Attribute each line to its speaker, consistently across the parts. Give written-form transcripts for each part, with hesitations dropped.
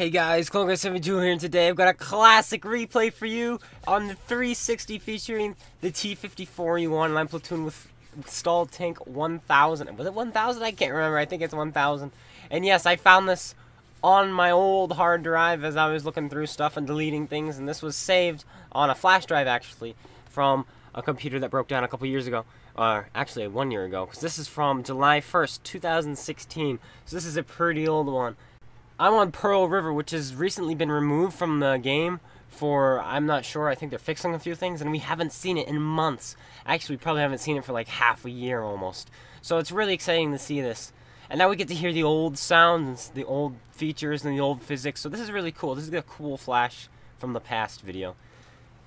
Speaker 1: Hey guys, CloneGuy72 here, and today I've got a classic replay for you on the 360 featuring the T54E1 line platoon with stall tank 1000. Was it 1000? I can't remember. I think it's 1000. And yes, I found this on my old hard drive as I was looking through stuff and deleting things, and this was saved on a flash drive actually from a computer that broke down a couple years ago. Or actually 1 year ago, because this is from July 1st, 2016. So this is a pretty old one. I'm on Pearl River, which has recently been removed from the game for, I'm not sure, I think they're fixing a few things, and we haven't seen it in months. Actually, we probably haven't seen it for like half a year almost. So it's really exciting to see this. And now we get to hear the old sounds, the old features, and the old physics. So this is really cool. This is a cool flash from the past video.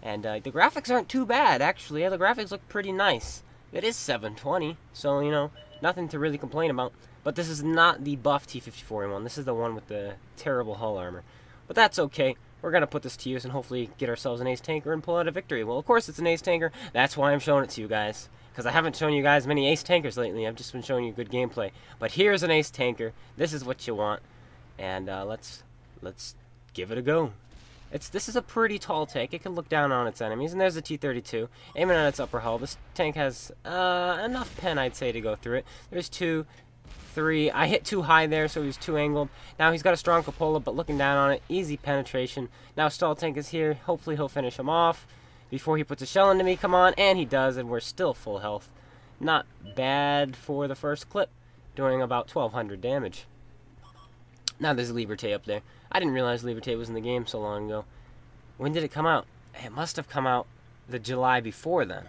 Speaker 1: And the graphics aren't too bad, actually. Yeah, the graphics look pretty nice. It is 720, so, you know, nothing to really complain about. But this is not the buff T54E1. This is the one with the terrible hull armor. But that's okay. We're going to put this to use and hopefully get ourselves an ace tanker and pull out a victory. Well, of course it's an ace tanker. That's why I'm showing it to you guys. Because I haven't shown you guys many ace tankers lately. I've just been showing you good gameplay. But here's an ace tanker. This is what you want. And let's give it a go. This is a pretty tall tank. It can look down on its enemies. And there's a T-32 aiming at its upper hull. This tank has enough pen, I'd say, to go through it. There's 2, 3. I hit too high there, so he was too angled. Now he's got a strong cupola, but looking down on it, easy penetration. Now stall tank is here. Hopefully he'll finish him off before he puts a shell into me. Come on, and he does, and we're still full health. Not bad for the first clip, doing about 1200 damage. Now there's Liberté up there. I didn't realize Liberté was in the game so long ago. When did it come out? It must have come out the July before then.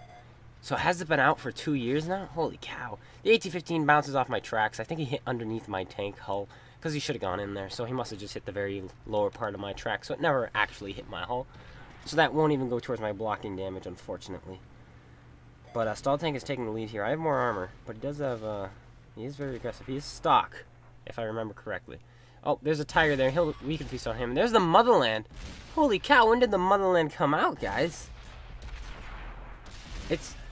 Speaker 1: So has it been out for 2 years now? Holy cow. The AT-15 bounces off my tracks. I think he hit underneath my tank hull because he should have gone in there. So he must have just hit the very lower part of my track. So it never actually hit my hull. So that won't even go towards my blocking damage, unfortunately. But stall tank is taking the lead here. I have more armor, but he does have, he is very aggressive. He is stock, if I remember correctly. Oh, there's a tiger there. We can feast on him. And there's the Motherland. Holy cow, when did the Motherland come out, guys?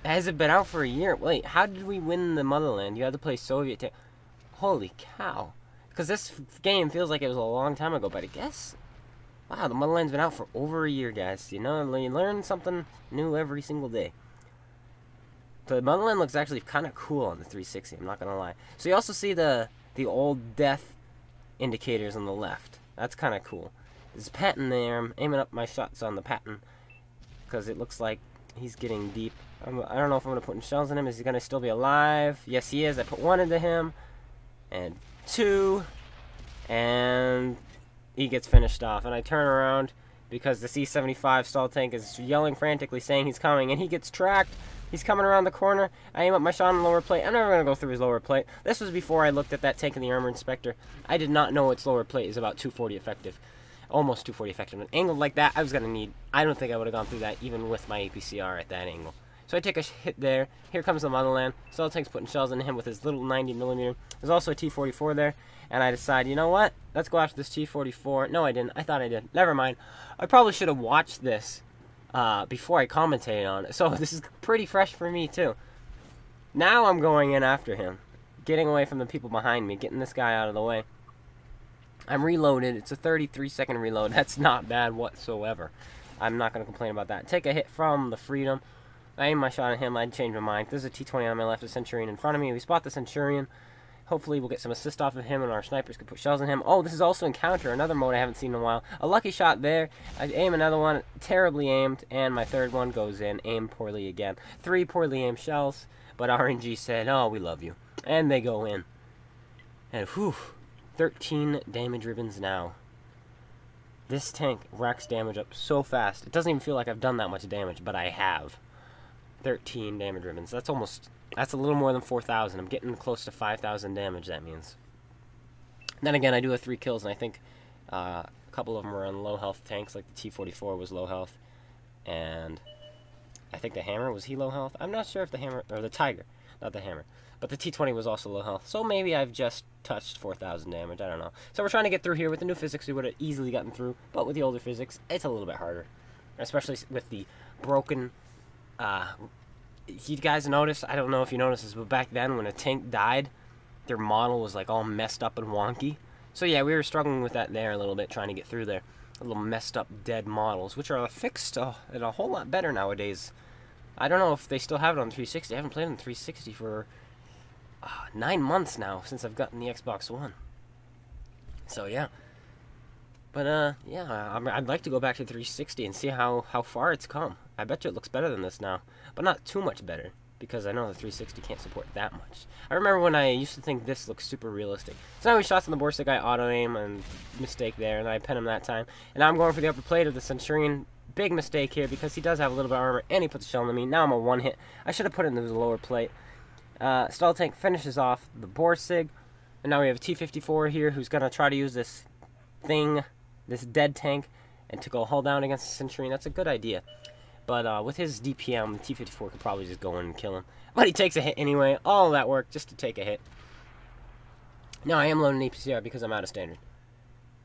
Speaker 1: Has it been out for a year? Wait, how did we win the Motherland? You had to play Soviet. Holy cow. Because this game feels like it was a long time ago, but I guess... Wow, the Motherland's been out for over a year, guys. You know, you learn something new every single day. The Motherland looks actually kind of cool on the 360, I'm not going to lie. So you also see the old death indicators on the left. That's kind of cool. There's Patton there. I'm aiming up my shots on the Patton because it looks like he's getting deep. I don't know if I'm going to put shells in him. Is he going to still be alive? Yes, he is. I put 1 into him. And 2. And he gets finished off. And I turn around because the C-75 stall tank is yelling frantically saying he's coming. And he gets tracked. He's coming around the corner. I aim up my shot on the lower plate. I'm never going to go through his lower plate. This was before I looked at that tank in the armor inspector. I did not know its lower plate is about 240 effective. Almost 240 effective. An angle like that, I was going to need... I don't think I would have gone through that even with my APCR at that angle. So I take a hit there. Here comes the Motherland. Stall tank's putting shells into him with his little 90mm. There's also a T-44 there. And I decide, you know what? Let's go after this T-44. No, I didn't. I thought I did. Never mind. I probably should have watched this before I commentated on it. So this is pretty fresh for me, too. Now I'm going in after him. Getting away from the people behind me. Getting this guy out of the way. I'm reloaded. It's a 33-second reload. That's not bad whatsoever. I'm not going to complain about that. Take a hit from the Freedom. I aim my shot at him. I'd change my mind. There's a T-20 on my left, a Centurion in front of me. We spot the Centurion. Hopefully we'll get some assist off of him and our snipers can put shells in him. Oh, this is also Encounter, another mode I haven't seen in a while. A lucky shot there. I aim another one, terribly aimed, and my third one goes in. Aim poorly again. 3 poorly aimed shells, but RNG said, oh, we love you. And they go in. And whew, 13 damage ribbons now. This tank racks damage up so fast. It doesn't even feel like I've done that much damage, but I have. 13 damage ribbons. That's a little more than 4,000. I'm getting close to 5,000 damage, that means. Then again, I do have 3 kills, and I think a couple of them are on low health tanks, like the T-44 was low health. And I think the Hammer, was he low health? I'm not sure if the Hammer, or the Tiger, not the Hammer. But the T-20 was also low health. So maybe I've just touched 4,000 damage, I don't know. So we're trying to get through here. With the new physics, we would have easily gotten through. But with the older physics, it's a little bit harder. Especially with the broken... you guys notice, I don't know if you noticed this, but back then when a tank died, their model was like all messed up and wonky. So yeah, we were struggling with that there a little bit, trying to get through there. A little messed up dead models, which are fixed and a whole lot better nowadays. I don't know if they still have it on 360. I haven't played on 360 for 9 months now, since I've gotten the Xbox One. So yeah. But yeah, I'd like to go back to 360 and see how far it's come. I bet you it looks better than this now, but not too much better, because I know the 360 can't support that much. I remember when I used to think this looked super realistic. So now we shots on the board stick, I auto-aim, and mistake there, and I pen him that time. And now I'm going for the upper plate of the Centurion. Big mistake here, because he does have a little bit of armor, and he puts a shell on me. Now I'm a one-hit. I should have put it into the lower plate. Stall tank finishes off the Borsig, and now we have a T54 here, who's going to try to use this thing, this dead tank, and to go hull down against the Centurion. That's a good idea. But with his DPM, the T54 could probably just go in and kill him. But he takes a hit anyway. All that work just to take a hit. Now I am loading APCR because I'm out of standard.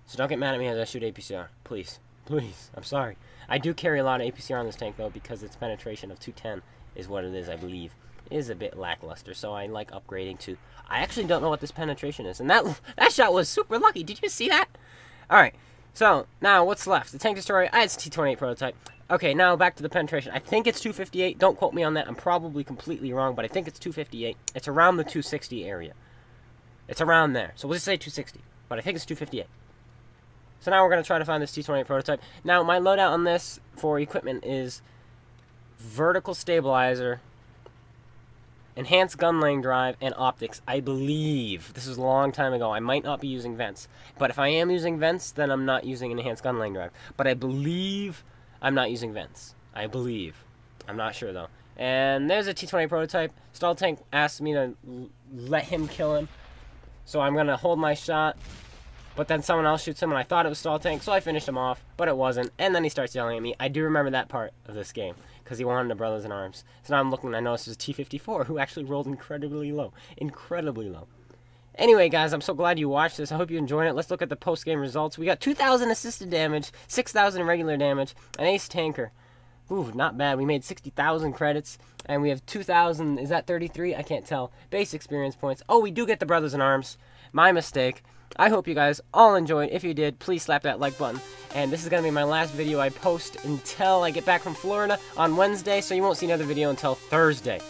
Speaker 1: So don't get mad at me as I shoot APCR. Please. Please. I'm sorry. I do carry a lot of APCR on this tank, though, because its penetration of 210 is what it is, I believe. It is a bit lackluster, so I like upgrading to... I actually don't know what this penetration is. And that shot was super lucky. Did you see that? Alright. So, now what's left? The tank destroyer. It's a T28 prototype. Okay, now back to the penetration. I think it's 258. Don't quote me on that. I'm probably completely wrong, but I think it's 258. It's around the 260 area. It's around there. So we'll just say 260. But I think it's 258. So now we're going to try to find this T28 prototype. Now, my loadout on this for equipment is vertical stabilizer, enhanced gun laying drive, and optics. I believe. This was a long time ago. I might not be using vents. But if I am using vents, then I'm not using an enhanced gun laying drive. But I believe... I'm not using vents. I believe. I'm not sure, though. And there's a T-20 prototype. Stall tank asked me to let him kill him. So I'm going to hold my shot. But then someone else shoots him, and I thought it was stall tank, so I finished him off. But it wasn't. And then he starts yelling at me. I do remember that part of this game, because he wanted the brothers in arms. So now I'm looking, and I noticed it was a T-54, who actually rolled incredibly low. Incredibly low. Anyway, guys, I'm so glad you watched this. I hope you enjoyed it. Let's look at the post-game results. We got 2,000 assisted damage, 6,000 regular damage, an ace tanker. Ooh, not bad. We made 60,000 credits, and we have 2,000, is that 33? I can't tell. Base experience points. Oh, we do get the brothers in arms. My mistake. I hope you guys all enjoyed. If you did, please slap that like button. And this is going to be my last video I post until I get back from Florida on Wednesday, so you won't see another video until Thursday.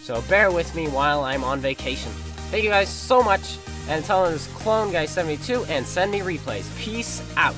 Speaker 1: So bear with me while I'm on vacation. Thank you guys so much, and until this Clone Guy 72, and send me replays. Peace out.